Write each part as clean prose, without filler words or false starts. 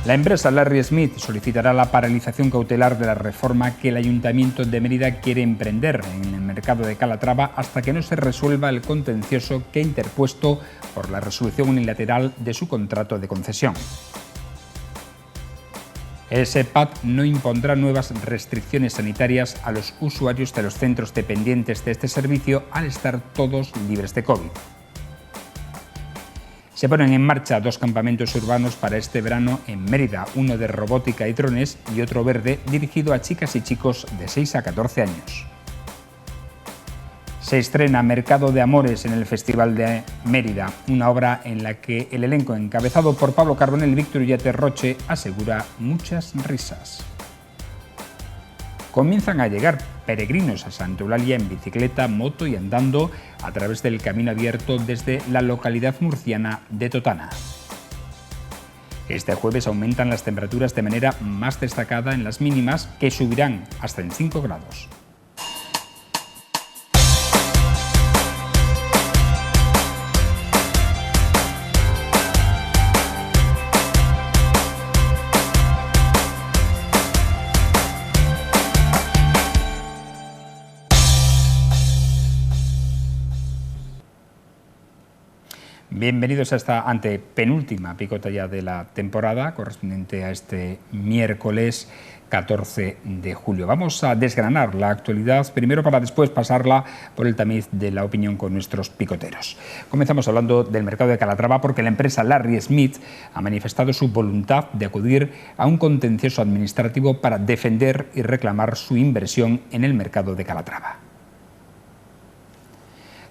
La empresa Larry Smith solicitará la paralización cautelar de la reforma que el Ayuntamiento de Mérida quiere emprender en el mercado de Calatrava hasta que no se resuelva el contencioso que ha interpuesto por la resolución unilateral de su contrato de concesión. El SEPAD no impondrá nuevas restricciones sanitarias a los usuarios de los centros dependientes de este servicio al estar todos libres de COVID. Se ponen en marcha 2 campamentos urbanos para este verano en Mérida, uno de robótica y drones y otro verde dirigido a chicas y chicos de 6 a 14 años. Se estrena Mercado de Amores en el Festival de Mérida, una obra en la que el elenco encabezado por Pablo Carbonell y Víctor Ullate Roche asegura muchas risas. Comienzan a llegar peregrinos a Santa Eulalia en bicicleta, moto y andando a través del camino abierto desde la localidad murciana de Totana. Este jueves aumentan las temperaturas de manera más destacada en las mínimas, que subirán hasta en 5 grados. Bienvenidos a esta antepenúltima picota ya de la temporada, correspondiente a este miércoles 14 de julio. Vamos a desgranar la actualidad, primero para después pasarla por el tamiz de la opinión con nuestros picoteros. Comenzamos hablando del mercado de Calatrava porque la empresa Larry Smith ha manifestado su voluntad de acudir a un contencioso administrativo para defender y reclamar su inversión en el mercado de Calatrava.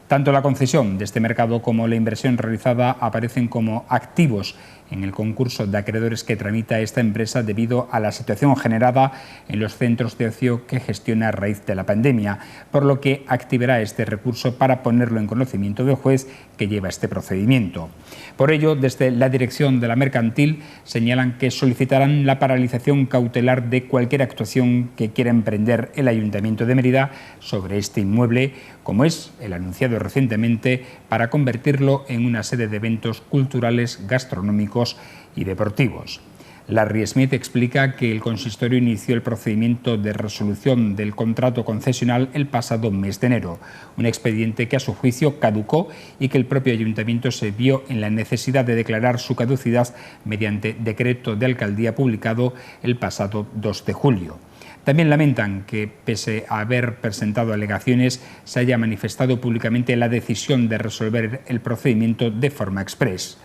Tanto la concesión de este mercado como la inversión realizada aparecen como activos en el concurso de acreedores que tramita esta empresa debido a la situación generada en los centros de ocio que gestiona a raíz de la pandemia, por lo que activará este recurso para ponerlo en conocimiento del juez que lleva este procedimiento. Por ello, desde la dirección de la mercantil señalan que solicitarán la paralización cautelar de cualquier actuación que quiera emprender el Ayuntamiento de Mérida sobre este inmueble, como es el anunciado recientemente, para convertirlo en una sede de eventos culturales, gastronómicos y deportivos. Larry Smith explica que el consistorio inició el procedimiento de resolución del contrato concesional el pasado mes de enero, un expediente que a su juicio caducó y que el propio ayuntamiento se vio en la necesidad de declarar su caducidad mediante decreto de alcaldía publicado el pasado 2 de julio. También lamentan que, pese a haber presentado alegaciones, se haya manifestado públicamente la decisión de resolver el procedimiento de forma exprés.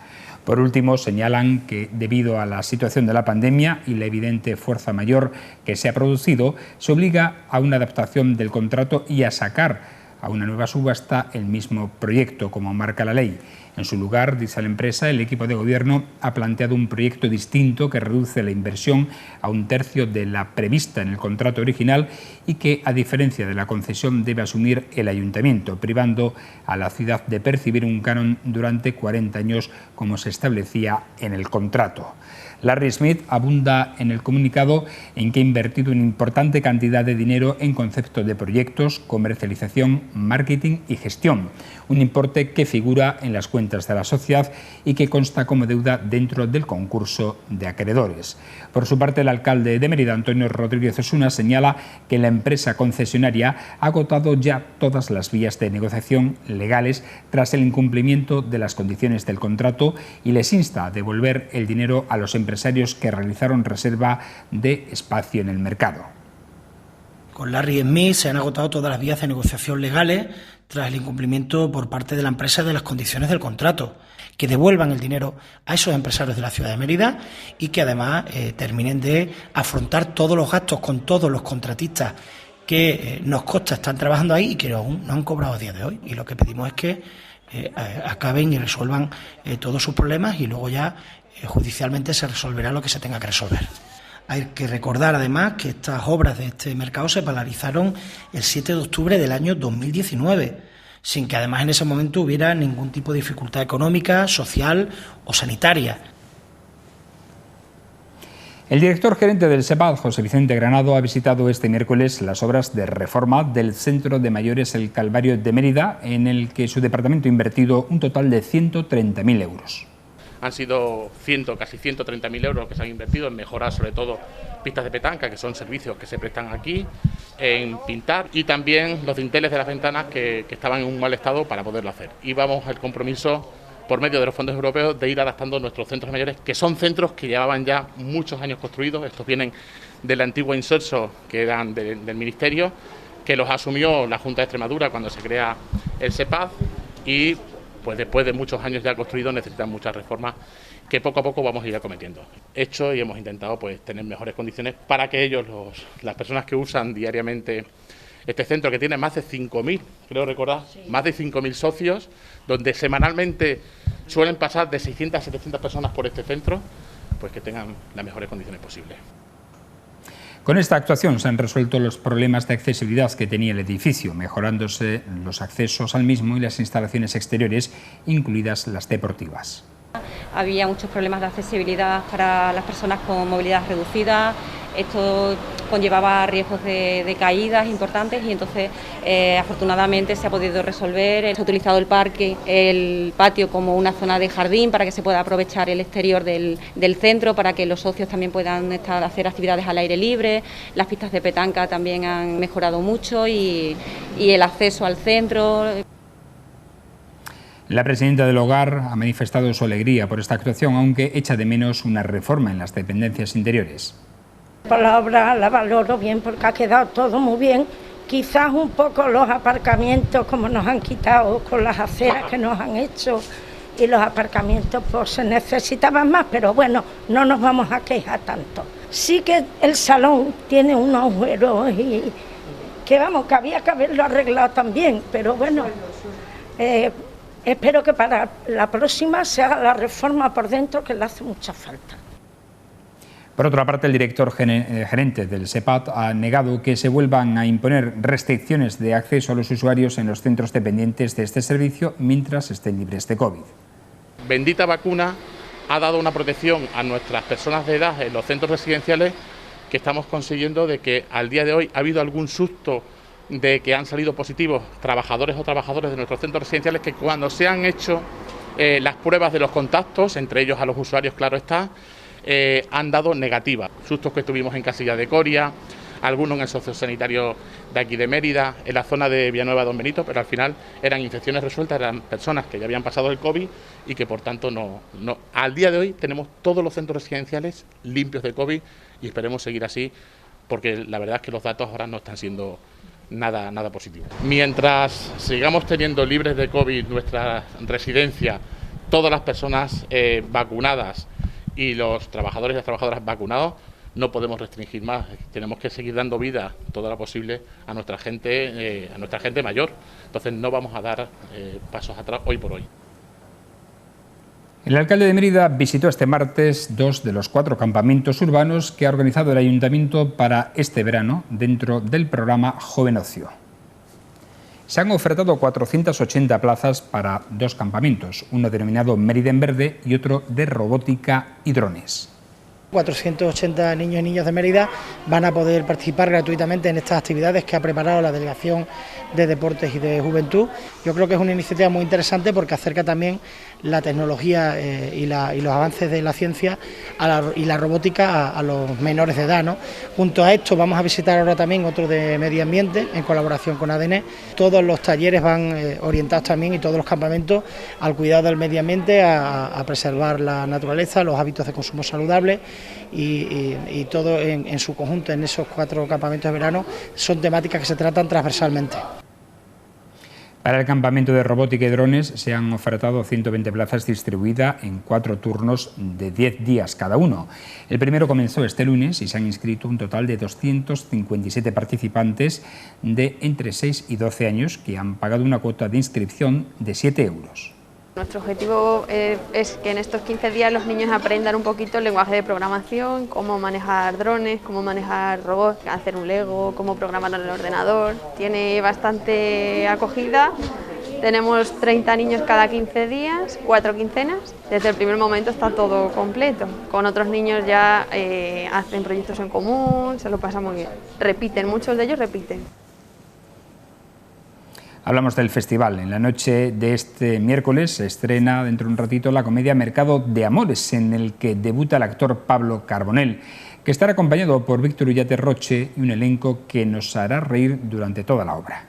Por último, señalan que, debido a la situación de la pandemia y la evidente fuerza mayor que se ha producido, se obliga a una adaptación del contrato y a sacar a una nueva subasta el mismo proyecto, como marca la ley. En su lugar, dice la empresa, el equipo de gobierno ha planteado un proyecto distinto que reduce la inversión a 1/3 de la prevista en el contrato original y que, a diferencia de la concesión, debe asumir el ayuntamiento, privando a la ciudad de percibir un canon durante 40 años, como se establecía en el contrato. Larry Smith abunda en el comunicado en que ha invertido una importante cantidad de dinero en concepto de proyectos, comercialización, marketing y gestión, un importe que figura en las cuentas de la sociedad y que consta como deuda dentro del concurso de acreedores. Por su parte, el alcalde de Mérida, Antonio Rodríguez Osuna, señala que la empresa concesionaria ha agotado ya todas las vías de negociación legales tras el incumplimiento de las condiciones del contrato y les insta a devolver el dinero a los empresarios que realizaron reserva de espacio en el mercado. Con Larry Smith se han agotado todas las vías de negociación legales tras el incumplimiento por parte de la empresa de las condiciones del contrato. Que devuelvan el dinero a esos empresarios de la ciudad de Mérida y que además terminen de afrontar todos los gastos con todos los contratistas que nos consta están trabajando ahí y que aún no han cobrado a día de hoy. Y lo que pedimos es que acaben y resuelvan todos sus problemas y luego ya judicialmente se resolverá lo que se tenga que resolver. Hay que recordar además que estas obras de este mercado se paralizaron el 7 de octubre del año 2019, sin que además en ese momento hubiera ningún tipo de dificultad económica, social o sanitaria. El director gerente del SEPAD, José Vicente Granado, ha visitado este miércoles las obras de reforma del Centro de Mayores El Calvario de Mérida, en el que su departamento ha invertido un total de 130.000 euros. Han sido casi 130.000 euros que se han invertido en mejorar sobre todo pistas de petanca, que son servicios que se prestan aquí, en pintar y también los dinteles de las ventanas que estaban en un mal estado para poderlo hacer. Y vamos al compromiso por medio de los fondos europeos de ir adaptando nuestros centros mayores, que son centros que llevaban ya muchos años construidos. Estos vienen del antiguo inserso que eran del Ministerio, que los asumió la Junta de Extremadura cuando se crea el SEPAD y pues después de muchos años ya construidos necesitan muchas reformas que poco a poco vamos a ir acometiendo. Hecho y hemos intentado pues tener mejores condiciones para que ellos, las personas que usan diariamente este centro, que tiene más de 5.000, creo recordar, sí, más de 5.000 socios, donde semanalmente suelen pasar de 600 a 700 personas por este centro, pues que tengan las mejores condiciones posibles. Con esta actuación se han resuelto los problemas de accesibilidad que tenía el edificio, mejorándose los accesos al mismo y las instalaciones exteriores, incluidas las deportivas. Había muchos problemas de accesibilidad para las personas con movilidad reducida. Esto conllevaba riesgos de caídas importantes y entonces afortunadamente se ha podido resolver. Se ha utilizado el patio como una zona de jardín para que se pueda aprovechar el exterior del centro, para que los socios también puedan hacer actividades al aire libre. Las pistas de petanca también han mejorado mucho y el acceso al centro. La presidenta del Hogar ha manifestado su alegría por esta actuación, aunque echa de menos una reforma en las dependencias interiores. La obra la valoro bien porque ha quedado todo muy bien. Quizás un poco los aparcamientos, como nos han quitado con las aceras que nos han hecho, y los aparcamientos pues se necesitaban más, pero bueno, no nos vamos a quejar tanto. Sí que el salón tiene unos agujeros y que vamos, que había que haberlo arreglado también, pero bueno, espero que para la próxima se haga la reforma por dentro, que le hace mucha falta. Por otra parte, el director gerente del SEPAD ha negado que se vuelvan a imponer restricciones de acceso a los usuarios en los centros dependientes de este servicio mientras estén libres de COVID. Bendita vacuna ha dado una protección a nuestras personas de edad en los centros residenciales que estamos consiguiendo de que al día de hoy ha habido algún susto de que han salido positivos trabajadores o trabajadoras de nuestros centros residenciales, que cuando se han hecho las pruebas de los contactos, entre ellos a los usuarios, claro está, han dado negativa. Sustos que tuvimos en Casilla de Coria, algunos en el sociosanitario de aquí de Mérida, en la zona de Villanueva Don Benito, pero al final eran infecciones resueltas, eran personas que ya habían pasado el COVID y que por tanto no. Al día de hoy tenemos todos los centros residenciales limpios de COVID y esperemos seguir así, porque la verdad es que los datos ahora no están siendo nada positivo. Mientras sigamos teniendo libres de COVID nuestra residencia, todas las personas vacunadas y los trabajadores y las trabajadoras vacunados, no podemos restringir más. Tenemos que seguir dando vida toda la posible a nuestra gente mayor. Entonces no vamos a dar pasos atrás hoy por hoy. El alcalde de Mérida visitó este martes 2 de los 4 campamentos urbanos que ha organizado el ayuntamiento para este verano dentro del programa Joven Ocio. Se han ofertado 480 plazas para 2 campamentos, uno denominado Mérida en Verde y otro de robótica y drones. 480 niños y niñas de Mérida van a poder participar gratuitamente en estas actividades que ha preparado la Delegación de Deportes y de Juventud. Yo creo que es una iniciativa muy interesante porque acerca también la tecnología y los avances de la ciencia y la robótica a los menores de edad, ¿no? Junto a esto vamos a visitar ahora también otro de medio ambiente en colaboración con ADN. Todos los talleres van orientados también y todos los campamentos al cuidado del medio ambiente, a preservar la naturaleza, los hábitos de consumo saludable y todo en su conjunto en esos 4 campamentos de verano son temáticas que se tratan transversalmente. Para el campamento de robótica y drones se han ofertado 120 plazas distribuidas en 4 turnos de 10 días cada uno. El primero comenzó este lunes y se han inscrito un total de 257 participantes de entre 6 y 12 años que han pagado una cuota de inscripción de 7 euros. Nuestro objetivo es que en estos 15 días los niños aprendan un poquito el lenguaje de programación, cómo manejar drones, cómo manejar robots, hacer un Lego, cómo programar en el ordenador. Tiene bastante acogida, tenemos 30 niños cada 15 días, 4 quincenas. Desde el primer momento está todo completo. Con otros niños ya hacen proyectos en común, se lo pasan muy bien. Repiten, muchos de ellos repiten. Hablamos del festival. En la noche de este miércoles se estrena dentro de un ratito la comedia Mercado de Amores, en el que debuta el actor Pablo Carbonell, que estará acompañado por Víctor Ullate Roche y un elenco que nos hará reír durante toda la obra.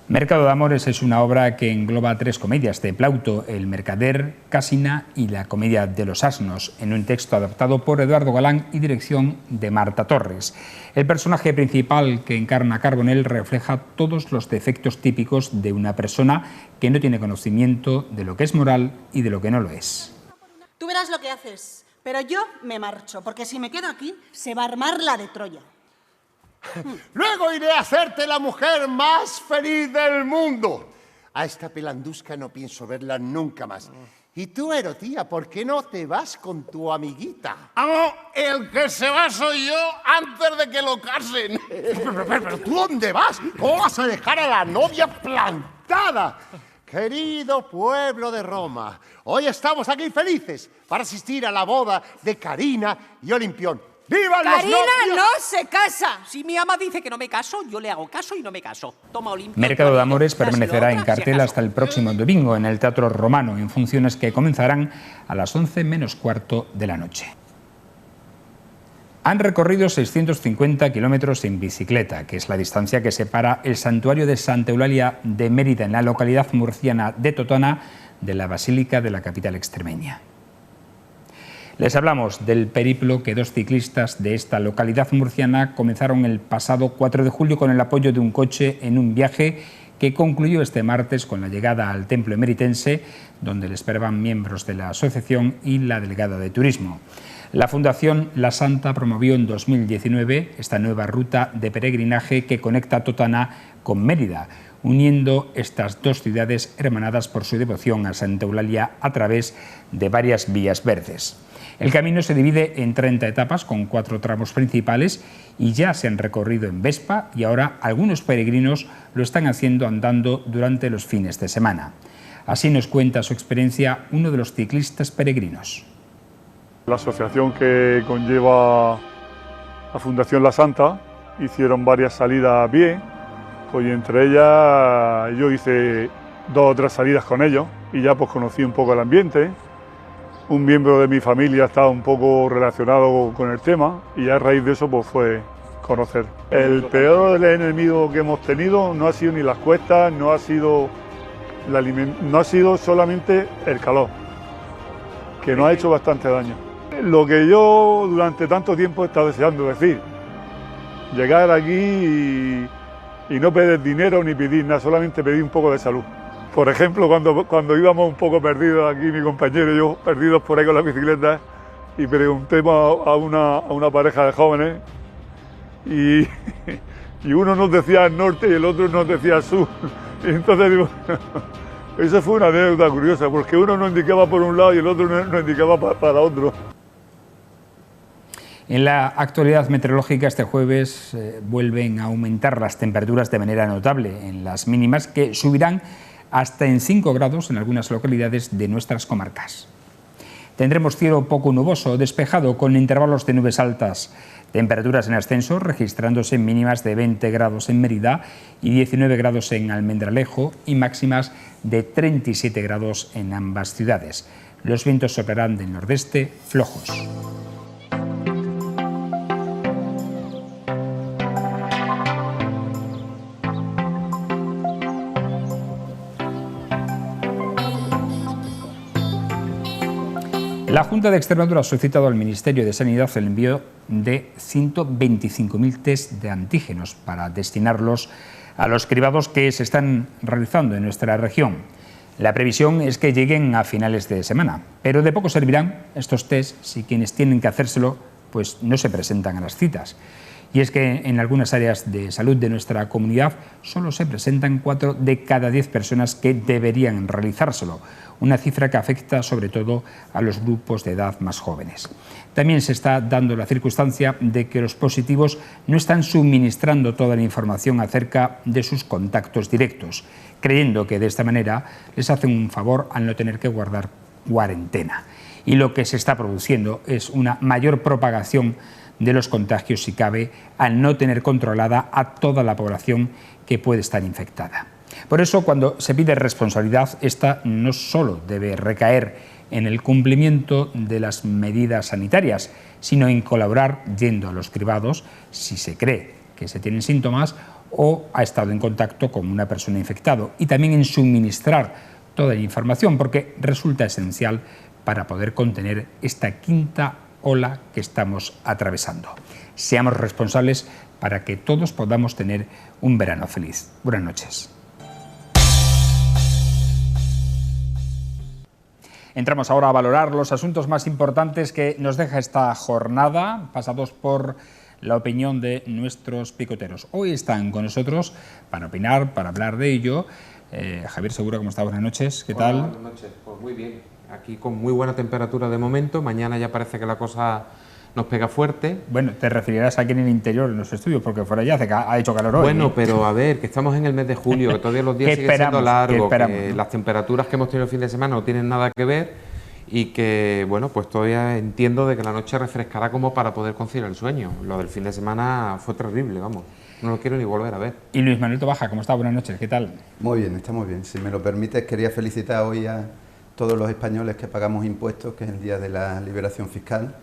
Mercado de Amores es una obra que engloba 3 comedias de Plauto, El Mercader, Casina y La Comedia de los Asnos, en un texto adaptado por Eduardo Galán y dirección de Marta Torres. El personaje principal que encarna Carbonell refleja todos los defectos típicos de una persona que no tiene conocimiento de lo que es moral y de lo que no lo es. Tú verás lo que haces, pero yo me marcho, porque si me quedo aquí se va a armar la de Troya. Luego iré a hacerte la mujer más feliz del mundo. A esta pelandusca no pienso verla nunca más. Y tú, Erotía, ¿por qué no te vas con tu amiguita? ¡Amo! El que se va soy yo antes de que lo casen. Pero ¿tú dónde vas? ¿Cómo vas a dejar a la novia plantada? Querido pueblo de Roma, hoy estamos aquí felices para asistir a la boda de Carina y Olimpión. ¡Vivan los novios! ¡Carina no se casa! Si mi ama dice que no me caso, yo le hago caso y no me caso. Toma, Olimpión. Mercado de Amores permanecerá en cartel hasta el próximo domingo en el Teatro Romano, en funciones que comenzarán a las 11 menos cuarto de la noche. Han recorrido 650 kilómetros en bicicleta, que es la distancia que separa el santuario de Santa Eulalia de Mérida, en la localidad murciana de Totana, de la Basílica de la capital extremeña. Les hablamos del periplo que 2 ciclistas de esta localidad murciana comenzaron el pasado 4 de julio con el apoyo de un coche en un viaje que concluyó este martes con la llegada al templo emeritense, donde le esperaban miembros de la asociación y la delegada de turismo. La Fundación La Santa promovió en 2019 esta nueva ruta de peregrinaje que conecta Totana con Mérida, uniendo estas 2 ciudades hermanadas por su devoción a Santa Eulalia a través de varias vías verdes. El camino se divide en 30 etapas con 4 tramos principales y ya se han recorrido en Vespa y ahora algunos peregrinos lo están haciendo andando durante los fines de semana. Así nos cuenta su experiencia uno de los ciclistas peregrinos. La asociación que conlleva la Fundación La Santa hicieron varias salidas bien, pues entre ellas yo hice 2 o 3 salidas con ellos y ya pues conocí un poco el ambiente. Un miembro de mi familia estaba un poco relacionado con el tema y a raíz de eso pues fue conocer. El peor enemigo que hemos tenido no ha sido ni las cuestas, no ha sido solamente el calor, que nos ha hecho bastante daño. Lo que yo durante tanto tiempo he estado deseando decir, llegar aquí y no pedir dinero ni pedir nada, solamente pedir un poco de salud. Por ejemplo, cuando íbamos un poco perdidos aquí, mi compañero y yo, perdidos por ahí con la bicicleta, y preguntemos a una pareja de jóvenes, y uno nos decía el norte y el otro nos decía el sur. Y entonces digo, eso fue una anécdota curiosa, porque uno nos indicaba por un lado y el otro nos indicaba para otro. En la actualidad meteorológica este jueves vuelven a aumentar las temperaturas de manera notable en las mínimas, que subirán hasta en 5 grados en algunas localidades de nuestras comarcas. Tendremos cielo poco nuboso o despejado con intervalos de nubes altas. Temperaturas en ascenso registrándose mínimas de 20 grados en Mérida y 19 grados en Almendralejo y máximas de 37 grados en ambas ciudades. Los vientos soplarán del nordeste flojos. La Junta de Extremadura ha solicitado al Ministerio de Sanidad el envío de 125.000 test de antígenos para destinarlos a los cribados que se están realizando en nuestra región. La previsión es que lleguen a finales de semana, pero de poco servirán estos test si quienes tienen que hacérselo pues no se presentan a las citas. Y es que en algunas áreas de salud de nuestra comunidad solo se presentan 4 de cada 10 personas que deberían realizárselo, una cifra que afecta sobre todo a los grupos de edad más jóvenes. También se está dando la circunstancia de que los positivos no están suministrando toda la información acerca de sus contactos directos, creyendo que de esta manera les hacen un favor al no tener que guardar cuarentena. Y lo que se está produciendo es una mayor propagación de los contagios, si cabe, al no tener controlada a toda la población que puede estar infectada. Por eso, cuando se pide responsabilidad, esta no solo debe recaer en el cumplimiento de las medidas sanitarias, sino en colaborar yendo a los cribados si se cree que se tienen síntomas o ha estado en contacto con una persona infectada, y también en suministrar toda la información, porque resulta esencial para poder contener esta quinta ola que estamos atravesando. Seamos responsables para que todos podamos tener un verano feliz. Buenas noches. Entramos ahora a valorar los asuntos más importantes que nos deja esta jornada, pasados por la opinión de nuestros picoteros. Hoy están con nosotros para opinar, para hablar de ello. Javier Segura, ¿cómo está? Buenas noches, ¿qué tal? Buenas noches, pues muy bien. Aquí con muy buena temperatura de momento, mañana ya parece que la cosa nos pega fuerte. Bueno, te referirás aquí en el interior, en los estudios, porque fuera ya ha hecho calor hoy. Bueno, pero a ver, que estamos en el mes de julio, que todavía los días siguen siendo largos, que las temperaturas que hemos tenido el fin de semana no tienen nada que ver y que, bueno, pues todavía entiendo de que la noche refrescará como para poder conciliar el sueño. Lo del fin de semana fue terrible, vamos, no lo quiero ni volver a ver. Y Luis Manuel Tobaja, ¿cómo está? Buenas noches, ¿qué tal? Muy bien, estamos bien. Si me lo permites, quería felicitar hoy a todos los españoles que pagamos impuestos, que es el día de la liberación fiscal.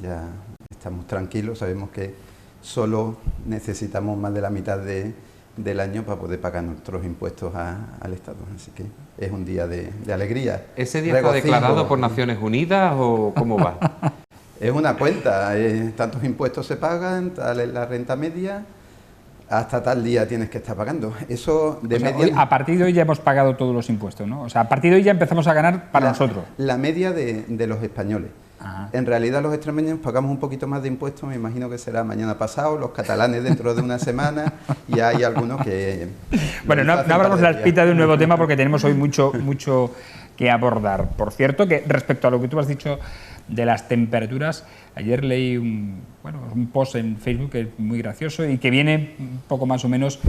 Ya estamos tranquilos, sabemos que solo necesitamos más de la mitad del año para poder pagar nuestros impuestos al Estado, así que es un día de alegría. ¿Ese día está declarado por Naciones Unidas o cómo va? Es una cuenta, tantos impuestos se pagan, tal es la renta media, hasta tal día tienes que estar pagando. Eso de media... Hoy, a partir de hoy ya hemos pagado todos los impuestos, ¿no? O sea, a partir de hoy ya empezamos a ganar para nosotros. La media de los españoles. Ajá. En realidad los extremeños pagamos un poquito más de impuestos, me imagino que será mañana pasado, los catalanes dentro de una semana, y hay algunos que... Bueno, no abramos la espita de un nuevo tema porque tenemos hoy mucho que abordar. Por cierto, que respecto a lo que tú has dicho de las temperaturas, ayer leí un post en Facebook que es muy gracioso y que viene un poco más o menos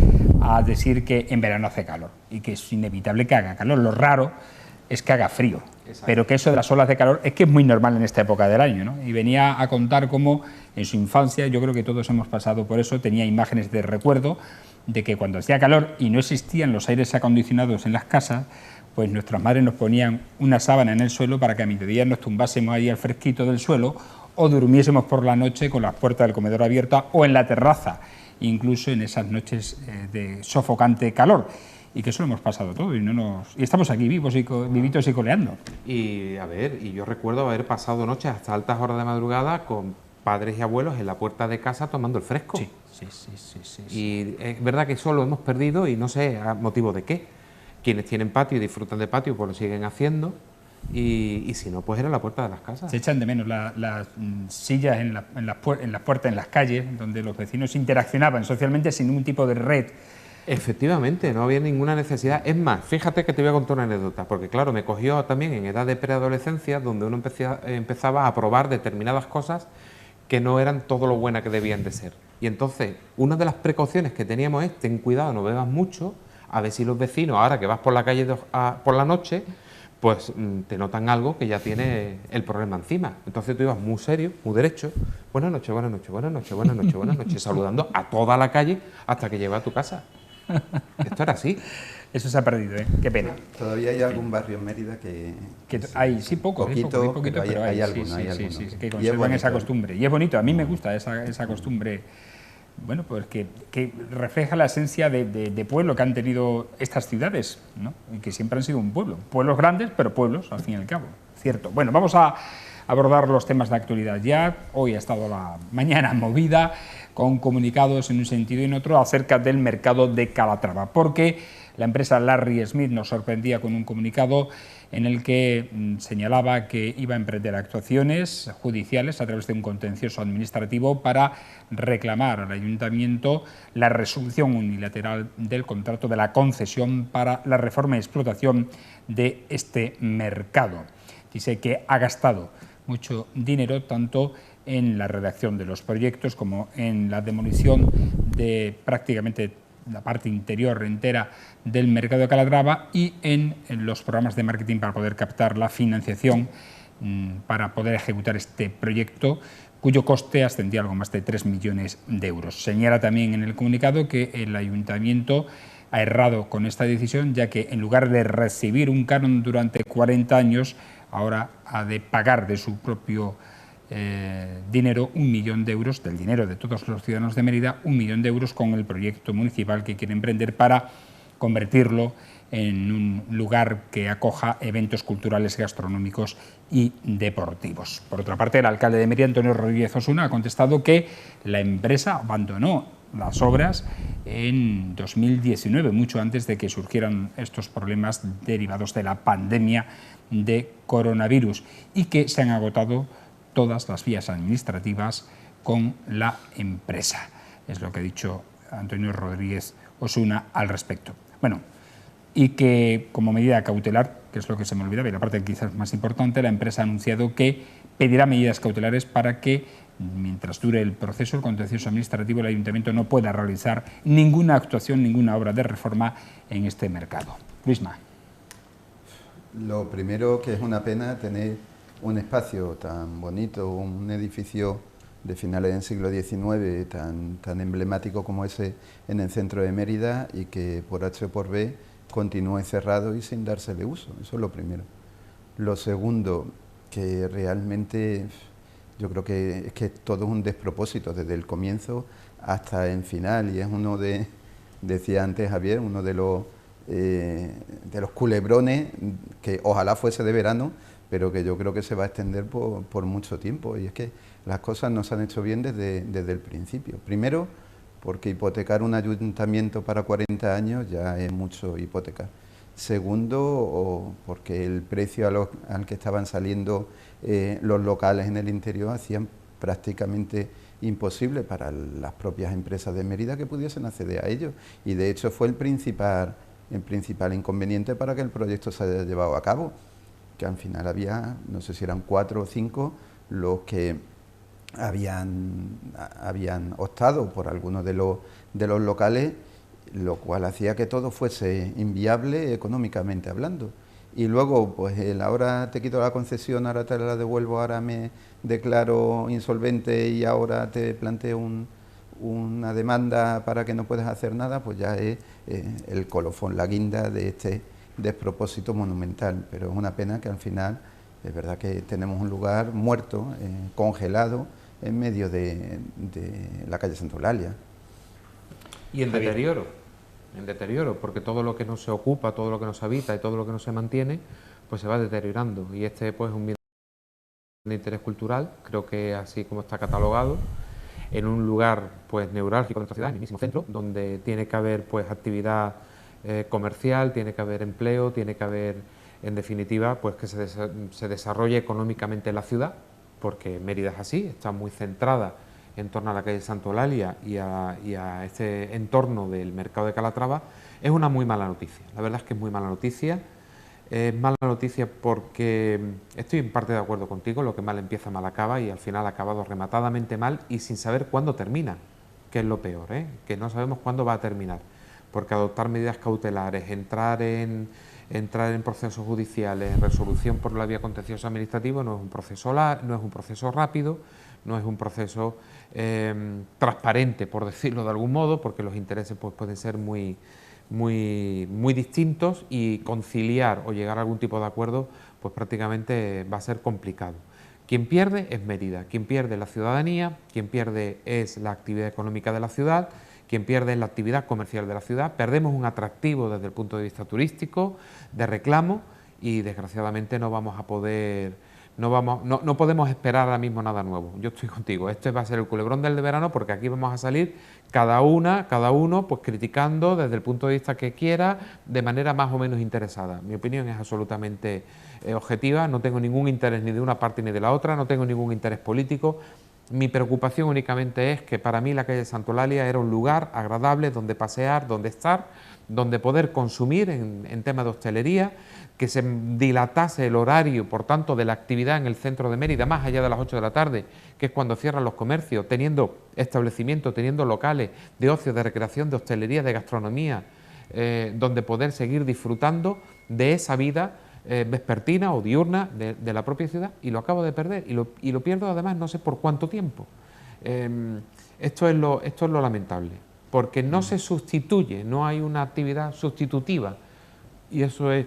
a decir que en verano hace calor y que es inevitable que haga calor. Lo raro es que haga frío. Exacto. Pero que eso de las olas de calor es que es muy normal en esta época del año, ¿no? Y venía a contar cómo en su infancia, yo creo que todos hemos pasado por eso, tenía imágenes de recuerdo de que cuando hacía calor y no existían los aires acondicionados en las casas, pues nuestras madres nos ponían una sábana en el suelo para que a mediodía nos tumbásemos ahí al fresquito del suelo o durmiésemos por la noche con las puertas del comedor abiertas o en la terraza, incluso en esas noches de sofocante calor. Y que eso lo hemos pasado todo y estamos aquí vivos vivitos y coleando. Y a ver, y yo recuerdo haber pasado noches hasta altas horas de madrugada con padres y abuelos en la puerta de casa tomando el fresco. Sí. Y es verdad que eso lo hemos perdido y no sé a motivo de qué. Quienes tienen patio y disfrutan de patio pues lo siguen haciendo y si no, pues era la puerta de las casas. Se echan de menos las sillas en las puertas, en las calles, donde los vecinos interaccionaban socialmente sin ningún tipo de red. Efectivamente, no había ninguna necesidad. Es más, fíjate que te voy a contar una anécdota, porque claro, me cogió también en edad de preadolescencia, donde uno empezaba a probar determinadas cosas que no eran todo lo buenas que debían de ser. Y entonces, una de las precauciones que teníamos es, ten cuidado, no bebas mucho, a ver si los vecinos, ahora que vas por la calle por la noche, pues te notan algo que ya tiene el problema encima. Entonces tú ibas muy serio, muy derecho, buenas noches, buenas noches, buenas noches, buenas noches, buenas noches, saludando a toda la calle hasta que llegas a tu casa. Esto era así. Eso se ha perdido, ¿eh? Qué pena. Todavía hay algún barrio en Mérida que hay, sí, poquito, pero hay algunos. Sí, que conservan esa costumbre. Y es bonito, a mí me gusta esa costumbre, bueno, pues que refleja la esencia de pueblo que han tenido estas ciudades, ¿no? Y que siempre han sido un pueblo. Pueblos grandes, pero pueblos, al fin y al cabo. Cierto. Bueno, vamos a abordar los temas de actualidad ya. Hoy ha estado la mañana movida con comunicados en un sentido y en otro acerca del mercado de Calatrava, porque la empresa Larry Smith nos sorprendía con un comunicado en el que señalaba que iba a emprender actuaciones judiciales a través de un contencioso administrativo para reclamar al ayuntamiento la resolución unilateral del contrato de la concesión para la reforma y explotación de este mercado. Dice que ha gastado mucho dinero tanto en la redacción de los proyectos como en la demolición de prácticamente la parte interior entera del mercado de Calatrava y en los programas de marketing para poder captar la financiación para poder ejecutar este proyecto, cuyo coste ascendía a algo más de 3 millones de euros. Señala también en el comunicado que el ayuntamiento ha errado con esta decisión, ya que en lugar de recibir un canon durante 40 años, ahora ha de pagar de su propio dinero 1 millón de euros, del dinero de todos los ciudadanos de Mérida, 1 millón de euros con el proyecto municipal que quiere emprender para convertirlo en un lugar que acoja eventos culturales, gastronómicos y deportivos. Por otra parte, el alcalde de Mérida, Antonio Rodríguez Osuna, ha contestado que la empresa abandonó las obras en 2019, mucho antes de que surgieran estos problemas derivados de la pandemia de coronavirus, y que se han agotado todas las vías administrativas con la empresa. Es lo que ha dicho Antonio Rodríguez Osuna al respecto. Bueno, y que como medida cautelar, que es lo que se me olvidaba y la parte quizás más importante, la empresa ha anunciado que pedirá medidas cautelares para que, mientras dure el proceso, el contencioso administrativo, el ayuntamiento no pueda realizar ninguna actuación, ninguna obra de reforma en este mercado. Luisma. Lo primero, que es una pena tener un espacio tan bonito, un edificio de finales del siglo XIX tan emblemático como ese en el centro de Mérida, y que por H o por B continúe cerrado y sin dársele uso. Eso es lo primero. Lo segundo, que realmente yo creo que es que todo es un despropósito desde el comienzo hasta el final, y es uno de, decía antes Javier, uno de los culebrones que ojalá fuese de verano, pero que yo creo que se va a extender por mucho tiempo. Y es que las cosas no se han hecho bien desde el principio. Primero, porque hipotecar un ayuntamiento para 40 años ya es mucho hipotecar. Segundo, porque el precio al que estaban saliendo los locales en el interior hacían prácticamente imposible para las propias empresas de Mérida que pudiesen acceder a ellos. Y de hecho fue el principal inconveniente para que el proyecto se haya llevado a cabo, que al final había, no sé si eran 4 o 5 los que habían optado por algunos de los locales, lo cual hacía que todo fuese inviable económicamente hablando. Y luego, pues ahora te quito la concesión, ahora te la devuelvo, ahora me declaro insolvente y ahora te planteo una demanda para que no puedas hacer nada, pues ya es el colofón, la guinda de este despropósito monumental. Pero es una pena que al final, es verdad que tenemos un lugar muerto, congelado, en medio de la calle Santa Eulalia. Y en deterioro, porque todo lo que no se ocupa, todo lo que no se habita y todo lo que no se mantiene, pues se va deteriorando. Y este pues es un bien de interés cultural, creo que así como está catalogado, en un lugar pues neurálgico de nuestra ciudad, en el mismo centro, donde tiene que haber pues actividad comercial, tiene que haber empleo, tiene que haber, en definitiva, pues que se desarrolle económicamente la ciudad, porque Mérida es así, está muy centrada en torno a la calle Santa Eulalia y a este entorno del mercado de Calatrava. Es una muy mala noticia, la verdad es que es muy mala noticia. Es mala noticia porque estoy en parte de acuerdo contigo, lo que mal empieza mal acaba, y al final ha acabado rematadamente mal y sin saber cuándo termina, que es lo peor, que no sabemos cuándo va a terminar, porque adoptar medidas cautelares, entrar en procesos judiciales, en resolución por la vía contencioso administrativo, no es un proceso rápido, no es un proceso transparente, por decirlo de algún modo, porque los intereses pues, pueden ser muy distintos, y conciliar o llegar a algún tipo de acuerdo pues prácticamente va a ser complicado. Quien pierde es Mérida, quien pierde es la ciudadanía, quien pierde es la actividad económica de la ciudad, quien pierde es la actividad comercial de la ciudad. Perdemos un atractivo desde el punto de vista turístico, de reclamo, y desgraciadamente no vamos a poder, no podemos esperar ahora mismo nada nuevo. Yo estoy contigo, este va a ser el culebrón del verano, porque aquí vamos a salir cada uno pues criticando desde el punto de vista que quiera, de manera más o menos interesada. Mi opinión es absolutamente objetiva, no tengo ningún interés ni de una parte ni de la otra, no tengo ningún interés político. Mi preocupación únicamente es que para mí la calle Santa Eulalia era un lugar agradable donde pasear, donde estar, donde poder consumir en tema de hostelería, que se dilatase el horario, por tanto, de la actividad en el centro de Mérida, más allá de las 8 de la tarde, que es cuando cierran los comercios, teniendo establecimientos, teniendo locales de ocio, de recreación, de hostelería, de gastronomía, donde poder seguir disfrutando de esa vida vespertina o diurna de la propia ciudad, y lo acabo de perder, y lo pierdo además no sé por cuánto tiempo. Esto es lo lamentable, porque no se sustituye, no hay una actividad sustitutiva, y eso es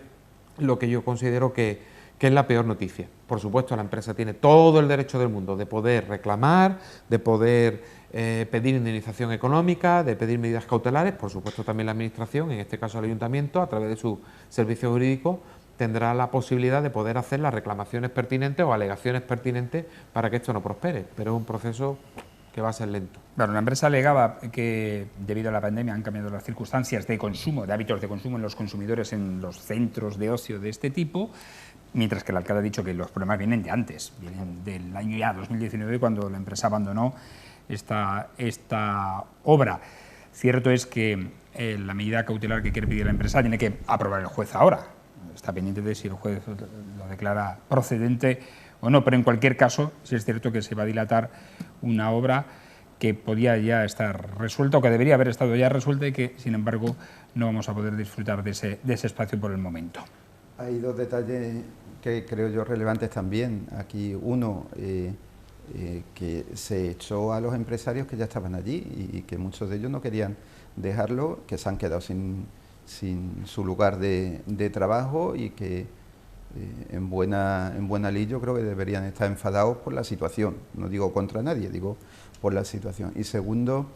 lo que yo considero que es la peor noticia. Por supuesto, la empresa tiene todo el derecho del mundo de poder reclamar, de poder pedir indemnización económica, de pedir medidas cautelares. Por supuesto, también la Administración, en este caso el Ayuntamiento, a través de su servicio jurídico, tendrá la posibilidad de poder hacer las reclamaciones pertinentes o alegaciones pertinentes para que esto no prospere, pero es un proceso que va a ser lento. Bueno, la empresa alegaba que debido a la pandemia han cambiado las circunstancias de consumo, de hábitos de consumo en los consumidores en los centros de ocio de este tipo, mientras que el alcalde ha dicho que los problemas vienen de antes, vienen del año ya 2019, cuando la empresa abandonó esta obra. Cierto es que la medida cautelar que quiere pedir la empresa tiene que aprobar el juez ahora. Está pendiente de si el juez lo declara procedente o no, pero en cualquier caso, sí es cierto que se va a dilatar una obra que podía ya estar resuelta o que debería haber estado ya resuelta y que, sin embargo, no vamos a poder disfrutar de ese espacio por el momento. Hay dos detalles que creo yo relevantes también. Aquí uno, que se echó a los empresarios que ya estaban allí y que muchos de ellos no querían dejarlo, que se han quedado sin su lugar de trabajo y que en buena ley yo creo que deberían estar enfadados por la situación. No digo contra nadie, digo por la situación. Y segundo,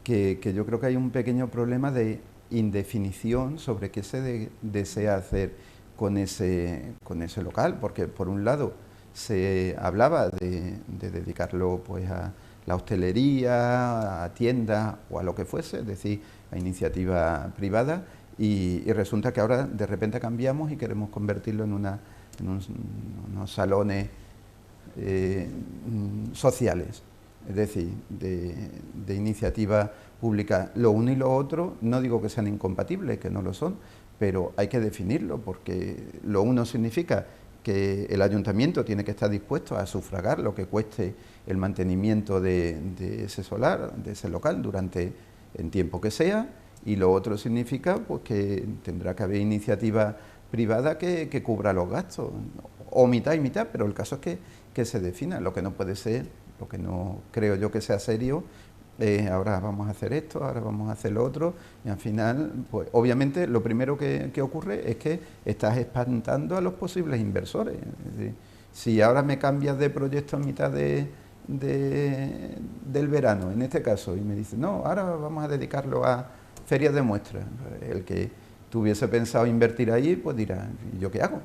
que yo creo que hay un pequeño problema de indefinición sobre qué se desea hacer con ese local, porque por un lado se hablaba de dedicarlo pues a la hostelería, a tiendas o a lo que fuese, es decir, a iniciativa privada, y resulta que ahora de repente cambiamos y queremos convertirlo en unos salones sociales, es decir, de iniciativa pública. Lo uno y lo otro, no digo que sean incompatibles, que no lo son, pero hay que definirlo, porque lo uno significa que el ayuntamiento tiene que estar dispuesto a sufragar lo que cueste el mantenimiento de ese solar, de ese local, durante el tiempo que sea, y lo otro significa pues que tendrá que haber iniciativa privada que cubra los gastos, o mitad y mitad, pero el caso es que se defina. Lo que no puede ser, lo que no creo yo que sea serio, ahora vamos a hacer esto, ahora vamos a hacer lo otro, y al final, pues obviamente lo primero que ocurre es que estás espantando a los posibles inversores. Es decir, si ahora me cambias de proyecto en mitad del verano, en este caso, y me dices, no, ahora vamos a dedicarlo a ferias de muestras, el que tuviese pensado invertir ahí, pues dirá, ¿y yo qué hago?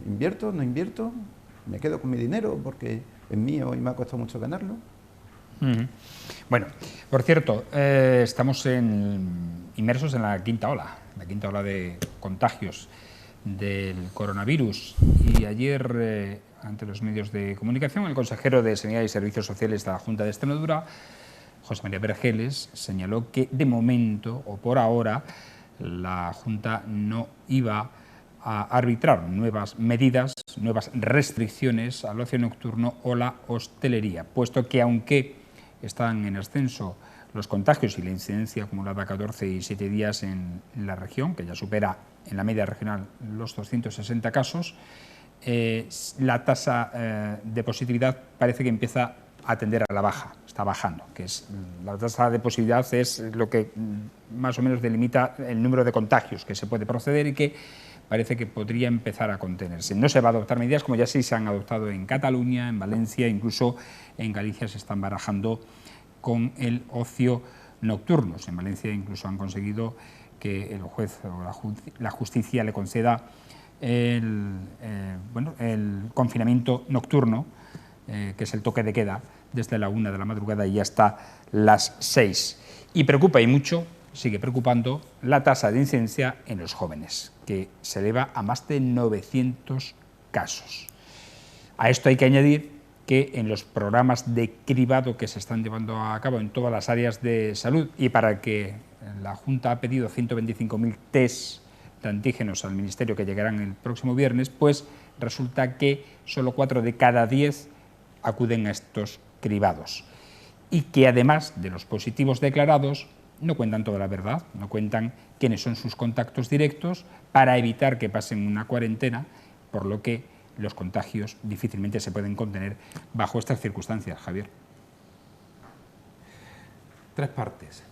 ¿Invierto? ¿No invierto? ¿Me quedo con mi dinero porque es mío y me ha costado mucho ganarlo? Bueno, por cierto, estamos inmersos en la quinta ola de contagios del coronavirus, y ayer, ante los medios de comunicación, el consejero de Sanidad y Servicios Sociales de la Junta de Extremadura, José María Vergeles, señaló que de momento, o por ahora, la Junta no iba a arbitrar nuevas medidas, nuevas restricciones al ocio nocturno o la hostelería, puesto que aunque están en ascenso los contagios y la incidencia acumulada 14 y 7 días en la región, que ya supera en la media regional los 260 casos, la tasa de positividad parece que empieza a tender a la baja, está bajando, que es la tasa de positividad es lo que más o menos delimita el número de contagios que se puede proceder y que parece que podría empezar a contenerse. No se va a adoptar medidas como ya sí se han adoptado en Cataluña, en Valencia, incluso en Galicia se están barajando con el ocio nocturno. En Valencia incluso han conseguido que el juez o la justicia le conceda el confinamiento nocturno, que es el toque de queda, desde la 1 de la madrugada y hasta las 6. Y preocupa y mucho, sigue preocupando, la tasa de incidencia en los jóvenes, que se eleva a más de 900 casos. A esto hay que añadir que en los programas de cribado que se están llevando a cabo en todas las áreas de salud, y para que la Junta ha pedido 125.000 test de antígenos al Ministerio que llegarán el próximo viernes, pues resulta que solo 4 de cada 10 acuden a estos cribados, y que además de los positivos declarados no cuentan toda la verdad, no cuentan quiénes son sus contactos directos para evitar que pasen una cuarentena, por lo que los contagios difícilmente se pueden contener bajo estas circunstancias. Javier. 3 partes.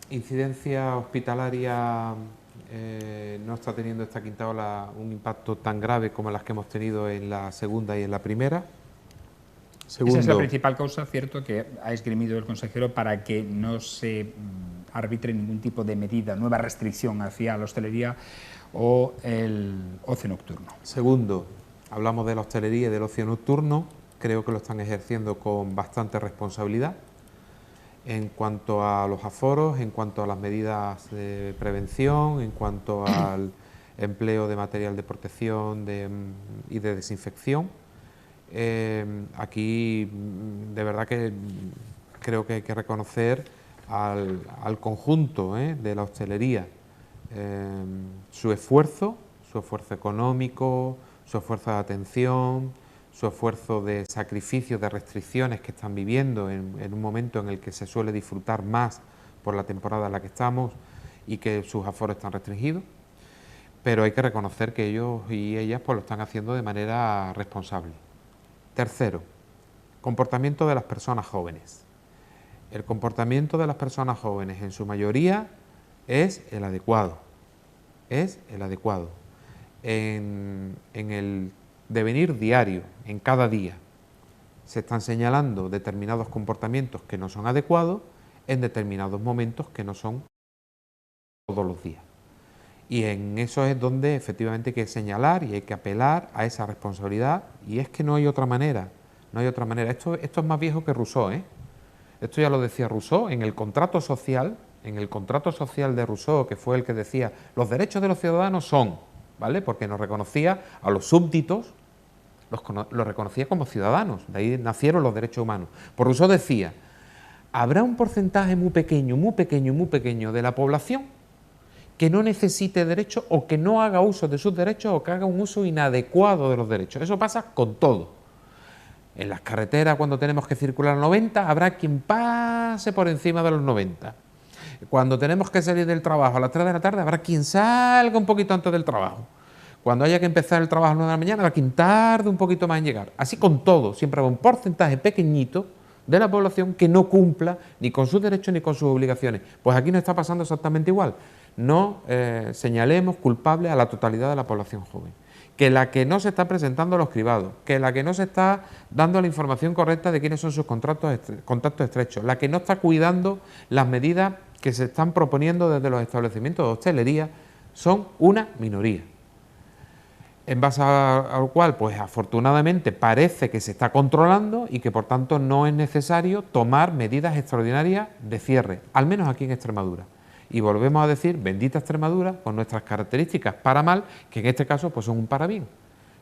incidencia hospitalaria no está teniendo esta quinta ola un impacto tan grave como las que hemos tenido en la segunda y en la primera. Segundo, esa es la principal causa, cierto, que ha esgrimido el consejero para que no se arbitre ningún tipo de medida, nueva restricción hacia la hostelería o el ocio nocturno. Segundo, hablamos de la hostelería y del ocio nocturno, creo que lo están ejerciendo con bastante responsabilidad en cuanto a los aforos, en cuanto a las medidas de prevención, en cuanto al empleo de material de protección y de desinfección. Aquí de verdad que creo que hay que reconocer al conjunto de la hostelería su esfuerzo económico, su esfuerzo de atención, su esfuerzo de sacrificio, de restricciones que están viviendo en un momento en el que se suele disfrutar más por la temporada en la que estamos y que sus aforos están restringidos, pero hay que reconocer que ellos y ellas pues lo están haciendo de manera responsable. Tercero, comportamiento de las personas jóvenes. El comportamiento de las personas jóvenes en su mayoría es el adecuado. En el devenir diario, en cada día, se están señalando determinados comportamientos que no son adecuados en determinados momentos que no son todos los días. Y en eso es donde efectivamente hay que señalar y hay que apelar a esa responsabilidad, y es que no hay otra manera, Esto es más viejo que Rousseau, Esto ya lo decía Rousseau en el contrato social de Rousseau, que fue el que decía, los derechos de los ciudadanos son, ¿vale? Porque nos reconocía a los súbditos, los reconocía como ciudadanos, de ahí nacieron los derechos humanos. Por Rousseau decía, habrá un porcentaje muy pequeño de la población que no necesite derechos o que no haga uso de sus derechos o que haga un uso inadecuado de los derechos. Eso pasa con todo. En las carreteras, cuando tenemos que circular a 90, habrá quien pase por encima de los 90. Cuando tenemos que salir del trabajo a las 3 de la tarde, habrá quien salga un poquito antes del trabajo. Cuando haya que empezar el trabajo a las 9 de la mañana, habrá quien tarde un poquito más en llegar. Así con todo, siempre habrá un porcentaje pequeñito de la población que no cumpla ni con sus derechos ni con sus obligaciones. Pues aquí nos está pasando exactamente igual. No señalemos culpable a la totalidad de la población joven. Que la que no se está presentando a los cribados, que la que no se está dando la información correcta de quiénes son sus contactos estrechos, la que no está cuidando las medidas que se están proponiendo desde los establecimientos de hostelería, son una minoría. En base a lo cual, pues afortunadamente parece que se está controlando y que por tanto no es necesario tomar medidas extraordinarias de cierre, al menos aquí en Extremadura. Y volvemos a decir, bendita Extremadura, con nuestras características para mal, que en este caso pues son un para bien.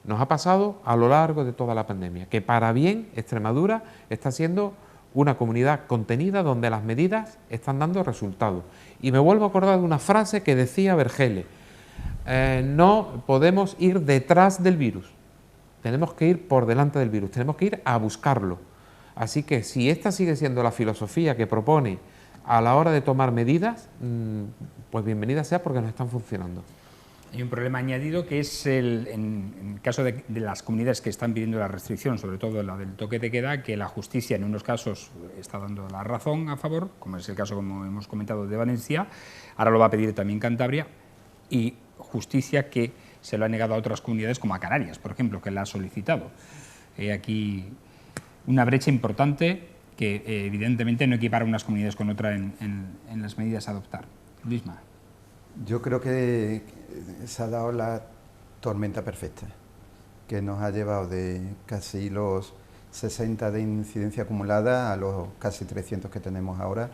Nos ha pasado a lo largo de toda la pandemia, que para bien Extremadura está siendo una comunidad contenida donde las medidas están dando resultados. Y me vuelvo a acordar de una frase que decía Vergele, no podemos ir detrás del virus, tenemos que ir por delante del virus, tenemos que ir a buscarlo. Así que si esta sigue siendo la filosofía que propone a la hora de tomar medidas, pues bienvenida sea porque nos están funcionando. Hay un problema añadido que es en el caso de las comunidades que están pidiendo la restricción, sobre todo la del toque de queda, que la justicia en unos casos está dando la razón a favor, como es el caso, como hemos comentado, de Valencia, ahora lo va a pedir también Cantabria, y justicia que se lo ha negado a otras comunidades como a Canarias, por ejemplo, que la ha solicitado. Aquí una brecha importante que evidentemente no equipara unas comunidades con otras en las medidas a adoptar. Luisma. Yo creo que se ha dado la tormenta perfecta, que nos ha llevado de casi los 60 de incidencia acumulada a los casi 300 que tenemos ahora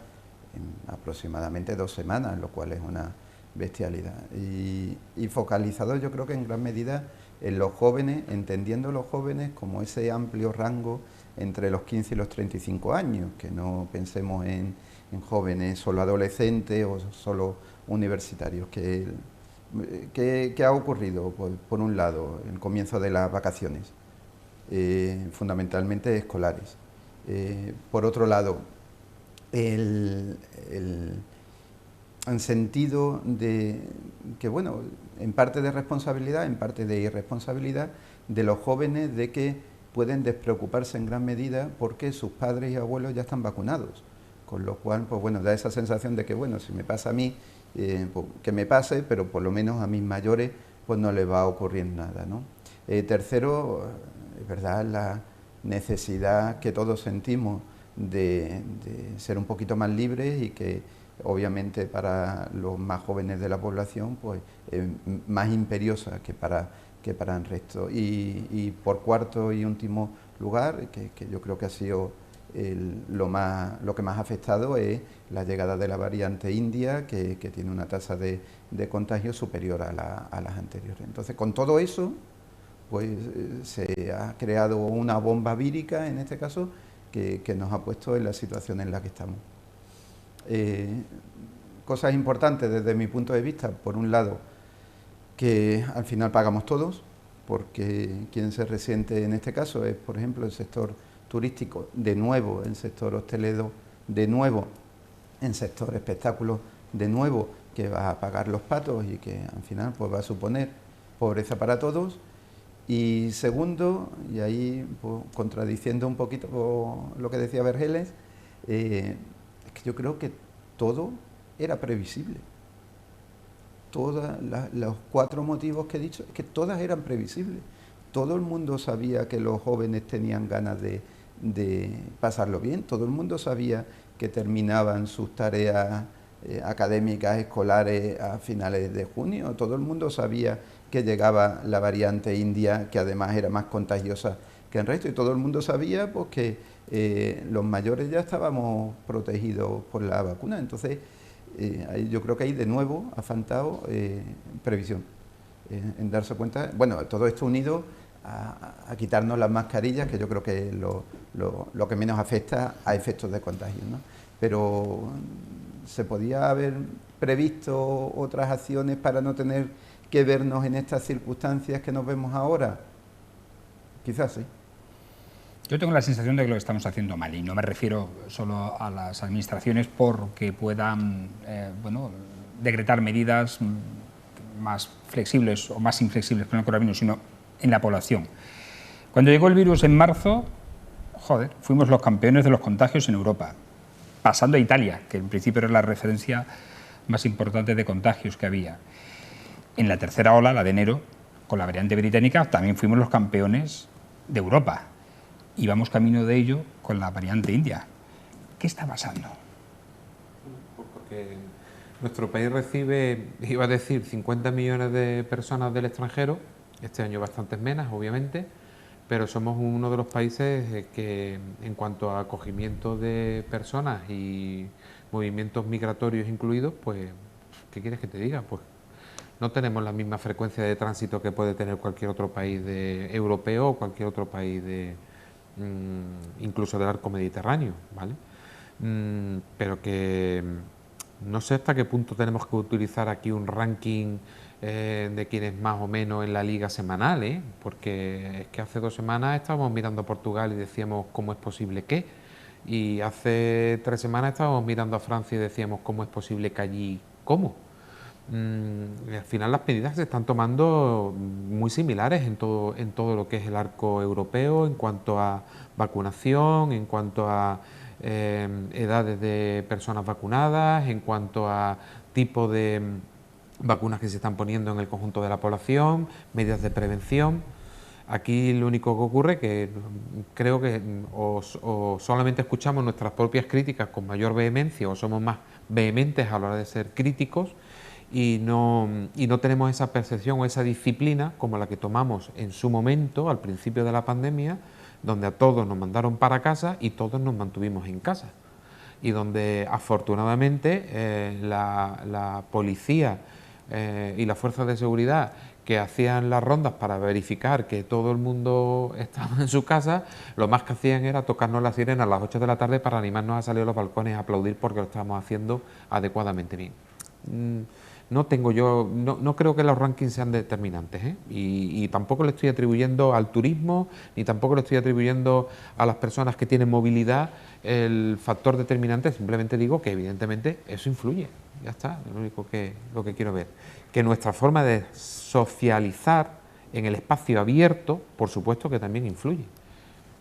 en aproximadamente 2 semanas, lo cual es una bestialidad. Y focalizado yo creo que en gran medida en los jóvenes, entendiendo los jóvenes como ese amplio rango entre los 15 y los 35 años, que no pensemos en jóvenes solo adolescentes o solo universitarios. ¿Qué ha ocurrido? Pues, por un lado, el comienzo de las vacaciones, fundamentalmente escolares. Por otro lado, el sentido de que, bueno, en parte de responsabilidad, en parte de irresponsabilidad de los jóvenes, de que pueden despreocuparse en gran medida porque sus padres y abuelos ya están vacunados, Con lo cual, pues bueno, da esa sensación de que, bueno, si me pasa a mí, pues, que me pase, pero por lo menos a mis mayores pues no les va a ocurrir nada, ¿no? Tercero, es verdad, la necesidad que todos sentimos de ser un poquito más libres y que obviamente para los más jóvenes de la población pues es más imperiosa que para el resto. Y por cuarto y último lugar, que yo creo que ha sido lo que más ha afectado, es la llegada de la variante india, que tiene una tasa de contagio superior a las anteriores. Entonces, con todo eso, pues se ha creado una bomba vírica, en este caso, que nos ha puesto en la situación en la que estamos. Cosas importantes desde mi punto de vista: por un lado, que al final pagamos todos, porque quien se resiente en este caso es, por ejemplo, el sector turístico, de nuevo el sector hostelero, de nuevo en sector espectáculos, de nuevo que va a pagar los patos y que al final pues va a suponer pobreza para todos. Y segundo, y ahí pues, contradiciendo un poquito lo que decía Vergeles, es que yo creo que todo era previsible. Todos los 4 motivos que he dicho, es que todas eran previsibles. Todo el mundo sabía que los jóvenes tenían ganas de pasarlo bien, todo el mundo sabía que terminaban sus tareas académicas, escolares a finales de junio, todo el mundo sabía que llegaba la variante india, que además era más contagiosa que el resto, y todo el mundo sabía pues, que los mayores ya estábamos protegidos por la vacuna. Entonces, yo creo que ahí de nuevo ha faltado previsión, en darse cuenta, bueno, todo esto unido a quitarnos las mascarillas, que yo creo que es lo que menos afecta a efectos de contagio, ¿no? Pero ¿se podía haber previsto otras acciones para no tener que vernos en estas circunstancias que nos vemos ahora? Quizás sí. Yo tengo la sensación de que lo estamos haciendo mal, y no me refiero solo a las administraciones porque puedan decretar medidas más flexibles o más inflexibles con el coronavirus, sino en la población. Cuando llegó el virus en marzo, fuimos los campeones de los contagios en Europa, pasando a Italia, que en principio era la referencia más importante de contagios que había. En la tercera ola, la de enero, con la variante británica, también fuimos los campeones de Europa. Y vamos camino de ello con la variante india. ¿Qué está pasando? Porque nuestro país recibe, iba a decir, 50 millones de personas del extranjero, este año bastantes menos, obviamente, pero somos uno de los países que, en cuanto a acogimiento de personas y movimientos migratorios incluidos, pues, ¿qué quieres que te diga? Pues no tenemos la misma frecuencia de tránsito que puede tener cualquier otro país europeo o cualquier otro país incluso del arco mediterráneo, ¿vale? Pero que no sé hasta qué punto tenemos que utilizar aquí un ranking de quienes más o menos en la liga semanal, porque es que hace 2 semanas estábamos mirando a Portugal y decíamos cómo es posible que, y hace 3 semanas estábamos mirando a Francia y decíamos cómo es posible que allí, ¿cómo? Al final las medidas se están tomando muy similares en todo lo que es el arco europeo, en cuanto a vacunación, en cuanto a edades de personas vacunadas, en cuanto a tipo de vacunas que se están poniendo en el conjunto de la población, medidas de prevención. Aquí lo único que ocurre es que creo que o solamente escuchamos nuestras propias críticas con mayor vehemencia o somos más vehementes a la hora de ser críticos y no tenemos esa percepción o esa disciplina como la que tomamos en su momento, al principio de la pandemia, donde a todos nos mandaron para casa y todos nos mantuvimos en casa. Y donde afortunadamente la policía y las fuerzas de seguridad que hacían las rondas para verificar que todo el mundo estaba en su casa, lo más que hacían era tocarnos la sirena a las 8 de la tarde para animarnos a salir a los balcones a aplaudir porque lo estábamos haciendo adecuadamente bien. No creo que los rankings sean determinantes, y tampoco le estoy atribuyendo al turismo, ni tampoco le estoy atribuyendo a las personas que tienen movilidad el factor determinante, simplemente digo que evidentemente eso influye, ya está, es lo único lo que quiero ver. Que nuestra forma de socializar en el espacio abierto, por supuesto que también influye.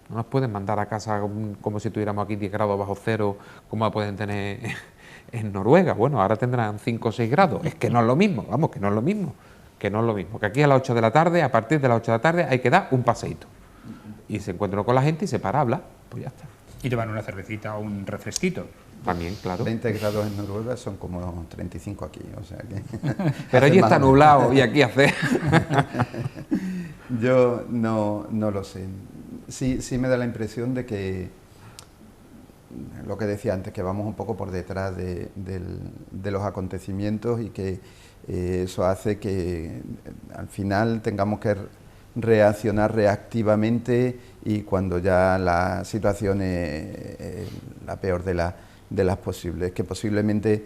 No nos pueden mandar a casa como si tuviéramos aquí 10 grados bajo cero, como pueden tener en Noruega. Bueno, ahora tendrán 5 o 6 grados. Es que no es lo mismo, vamos, que no es lo mismo. Que no es lo mismo. Que aquí a las 8 de la tarde, a partir de las 8 de la tarde, hay que dar un paseíto. Y se encuentra con la gente y se para a hablar. Pues ya está. Y tomar una cervecita o un refresquito. También, claro. 20 grados en Noruega son como 35 aquí, o sea que... Pero allí está nublado y aquí hace... Yo no lo sé. Sí me da la impresión de que, lo que decía antes, que vamos un poco por detrás de los acontecimientos y que eso hace que al final tengamos que reaccionar reactivamente y cuando ya la situación es la peor de las posibles, que posiblemente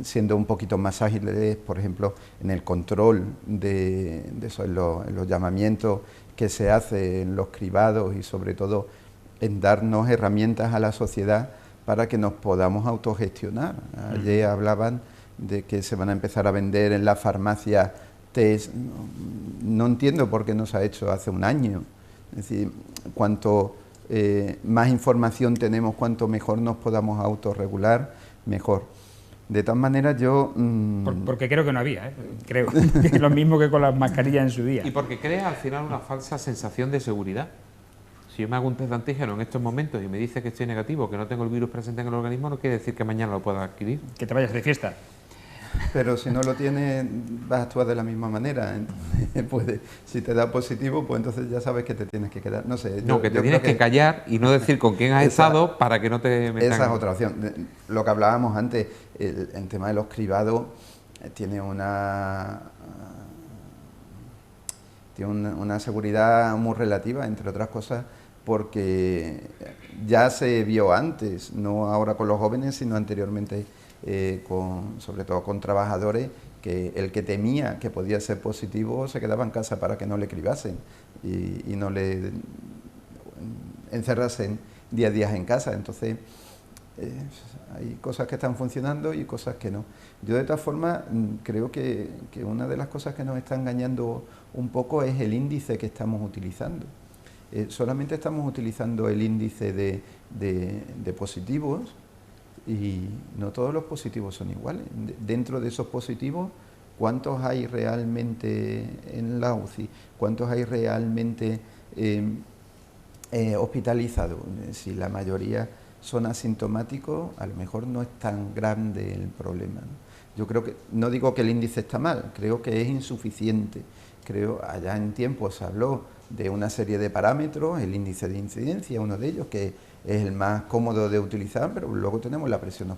siendo un poquito más ágiles, por ejemplo, en el control de eso, en los llamamientos que se hacen en los cribados y sobre todo en darnos herramientas a la sociedad para que nos podamos autogestionar. Ayer hablaban de que se van a empezar a vender en la farmacia test. No entiendo por qué no se ha hecho hace un año. Es decir, cuanto más información tenemos, cuanto mejor nos podamos autorregular, mejor. De todas maneras, yo... Porque creo que no había, creo que es lo mismo que con las mascarillas en su día. Y porque crea al final una falsa sensación de seguridad. Si yo me hago un test de antígeno en estos momentos y me dice que estoy negativo, que no tengo el virus presente en el organismo, no quiere decir que mañana lo pueda adquirir. Que te vayas de fiesta. Pero si no lo tienes, vas a actuar de la misma manera. Entonces, si te da positivo, pues entonces ya sabes que te tienes que quedar. No sé. No, que te tienes que callar y no decir con quién has estado para que no te metan. Esa es otra opción. Lo que hablábamos antes, el tema de los cribados tiene una seguridad muy relativa, entre otras cosas, porque ya se vio antes, no ahora con los jóvenes, sino anteriormente. Sobre todo con trabajadores, que el que temía que podía ser positivo se quedaba en casa para que no le cribasen y no le encerrasen días en casa. Entonces hay cosas que están funcionando y cosas que no. Yo de todas formas creo que una de las cosas que nos está engañando un poco es el índice que estamos utilizando. Solamente estamos utilizando el índice de positivos. Y no todos los positivos son iguales. Dentro de esos positivos, ¿cuántos hay realmente en la UCI? ¿Cuántos hay realmente hospitalizados? Si la mayoría son asintomáticos, a lo mejor no es tan grande el problema, ¿no? Yo creo que, no digo que el índice está mal, creo que es insuficiente. Creo, allá en tiempo se habló de una serie de parámetros, el índice de incidencia, uno de ellos, que es el más cómodo de utilizar, pero luego tenemos la presión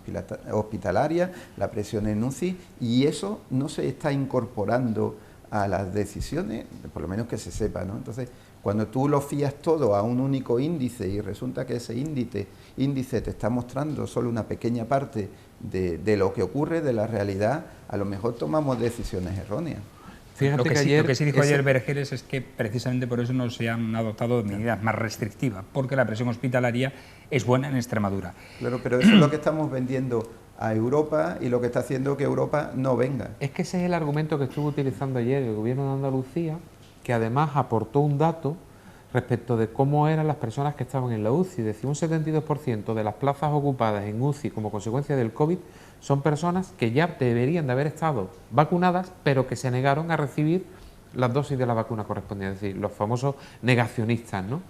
hospitalaria, la presión en UCI, y eso no se está incorporando a las decisiones, por lo menos que se sepa, ¿no? Entonces, cuando tú lo fías todo a un único índice y resulta que ese índice te está mostrando solo una pequeña parte de lo que ocurre, de la realidad, a lo mejor tomamos decisiones erróneas. Lo que sí dijo ayer Vergeres es que precisamente por eso no se han adoptado medidas más restrictivas, porque la presión hospitalaria es buena en Extremadura. Claro, pero eso es lo que estamos vendiendo a Europa y lo que está haciendo que Europa no venga. Es que ese es el argumento que estuvo utilizando ayer el Gobierno de Andalucía, que además aportó un dato respecto de cómo eran las personas que estaban en la UCI. Decía, un 72% de las plazas ocupadas en UCI como consecuencia del COVID son personas que ya deberían de haber estado vacunadas, pero que se negaron a recibir las dosis de la vacuna correspondiente, es decir, los famosos negacionistas, ¿no?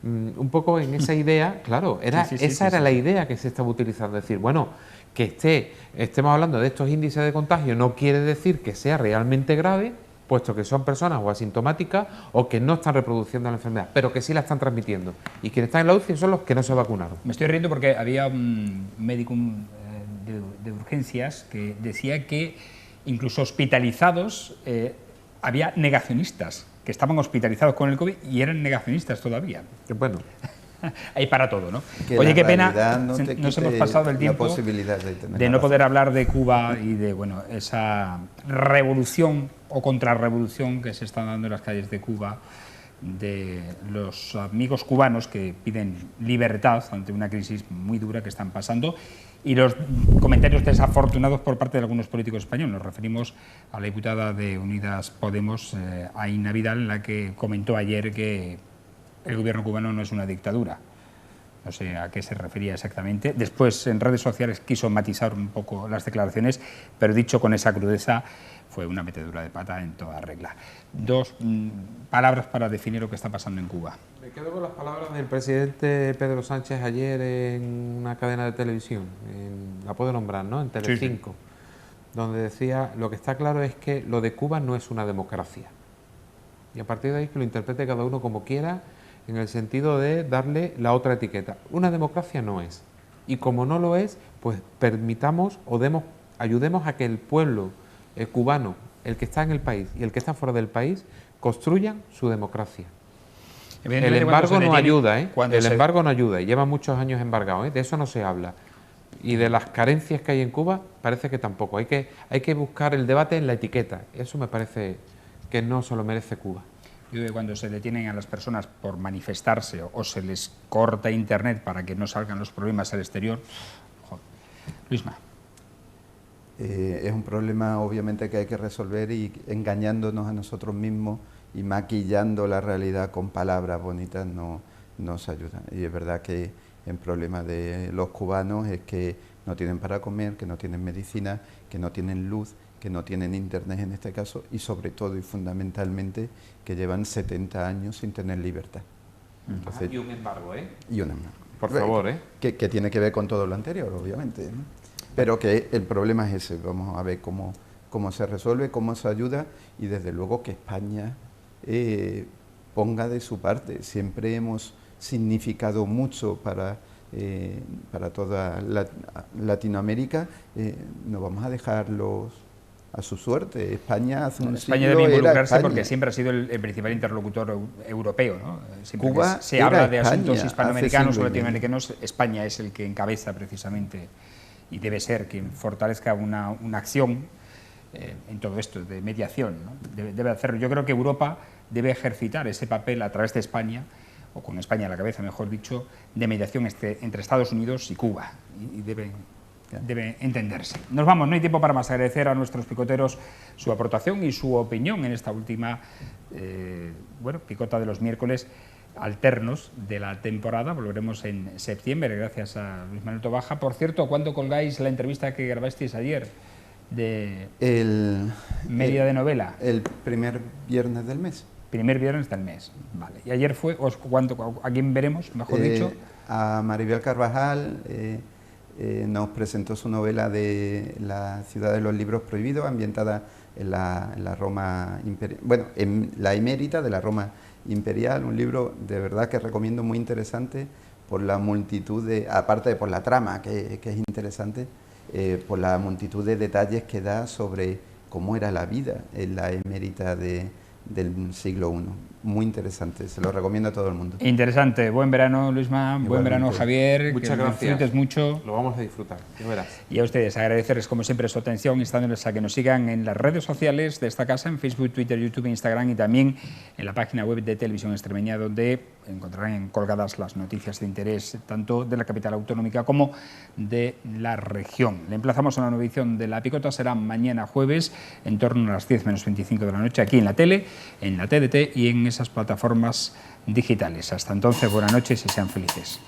Un poco en esa idea, claro, esa era la idea que se estaba utilizando, es decir, bueno, que estemos hablando de estos índices de contagio no quiere decir que sea realmente grave, puesto que son personas o asintomáticas o que no están reproduciendo la enfermedad, pero que sí la están transmitiendo. Y quienes están en la UCI son los que no se vacunaron. Me estoy riendo porque había un médico de urgencias que decía que incluso hospitalizados había negacionistas que estaban hospitalizados con el COVID y eran negacionistas todavía. Que bueno. Hay para todo, ¿no? Oye, qué pena, nos hemos pasado el tiempo de no poder hablar de Cuba y de esa revolución o contrarrevolución que se está dando en las calles de Cuba, de los amigos cubanos que piden libertad ante una crisis muy dura que están pasando, y los comentarios desafortunados por parte de algunos políticos españoles. Nos referimos a la diputada de Unidas Podemos, Aína Vidal, en la que comentó ayer que el gobierno cubano no es una dictadura. No sé a qué se refería exactamente. Después, en redes sociales quiso matizar un poco las declaraciones, pero dicho con esa crudeza, fue una metedura de pata en toda regla. Dos palabras para definir lo que está pasando en Cuba. Me quedo con las palabras del presidente Pedro Sánchez ayer en una cadena de televisión, la puedo nombrar, ¿no? En Telecinco, donde decía, lo que está claro es que lo de Cuba no es una democracia. Y a partir de ahí que lo interprete cada uno como quiera, en el sentido de darle la otra etiqueta. Una democracia no es. Y como no lo es, pues permitamos o ayudemos a que el pueblo cubano, el que está en el país y el que está fuera del país, construyan su democracia. El embargo no ayuda, El embargo no ayuda y lleva muchos años embargado, De eso no se habla. Y de las carencias que hay en Cuba, parece que tampoco. Hay que buscar el debate en la etiqueta. Eso me parece que no se lo merece Cuba. Yo creo que cuando se detienen a las personas por manifestarse o se les corta internet para que no salgan los problemas al exterior, joder. Luisma. Es un problema obviamente que hay que resolver y engañándonos a nosotros mismos y maquillando la realidad con palabras bonitas no nos ayuda. Y es verdad que el problema de los cubanos es que no tienen para comer, que no tienen medicina, que no tienen luz, que no tienen internet en este caso y sobre todo y fundamentalmente que llevan 70 años sin tener libertad. Entonces, y un embargo, Y un embargo. Por favor, Que tiene que ver con todo lo anterior, obviamente, ¿no? Pero que el problema es ese, vamos a ver cómo se resuelve, cómo se ayuda y desde luego que España ponga de su parte. Siempre hemos significado mucho para toda Latinoamérica, no vamos a dejarlos a su suerte. España hace un siglo debe involucrarse era porque siempre ha sido el principal interlocutor europeo, ¿no? Siempre Cuba que se habla de España, asuntos hispanoamericanos o hace latinoamericanos, España es el que encabeza precisamente y debe ser quien fortalezca una acción en todo esto de mediación, ¿no? Debe hacerlo. Yo creo que Europa debe ejercitar ese papel a través de España, o con España a la cabeza, mejor dicho, de mediación entre Estados Unidos y Cuba, y debe entenderse. Nos vamos, no hay tiempo para más. Agradecer a nuestros picoteros su aportación y su opinión en esta última picota de los miércoles alternos de la temporada. Volveremos en septiembre, gracias a Luis Manuel Tobaja. Por cierto, ¿cuándo colgáis la entrevista que grabasteis ayer de Media de Novela? El primer viernes del mes. Primer viernes del mes, vale. Y ayer fue, ¿a quién veremos, mejor dicho? A Maribel Carvajal. Nos presentó su novela de La ciudad de los libros prohibidos, ambientada en la Roma imperial, en la emérita de la Roma imperial, un libro de verdad que recomiendo, muy interesante por la multitud aparte de por la trama que es interesante, por la multitud de detalles que da sobre cómo era la vida en la emérita del siglo I. Muy interesante, se lo recomiendo a todo el mundo. Interesante. Buen verano, Luisma. Buen verano, Javier. Muchas gracias. Que disfrutes mucho. Lo vamos a disfrutar, ya verás. Y a ustedes, agradecerles como siempre su atención, instándoles a que nos sigan en las redes sociales de esta casa, en Facebook, Twitter, YouTube, Instagram y también en la página web de Televisión Extremeña, donde encontrarán colgadas las noticias de interés tanto de la capital autonómica como de la región. Le emplazamos a una nueva edición de La Picota, será mañana jueves en torno a las 10 menos 25 de la noche aquí en la tele, en la TDT y en esas plataformas digitales. Hasta entonces, buenas noches y sean felices.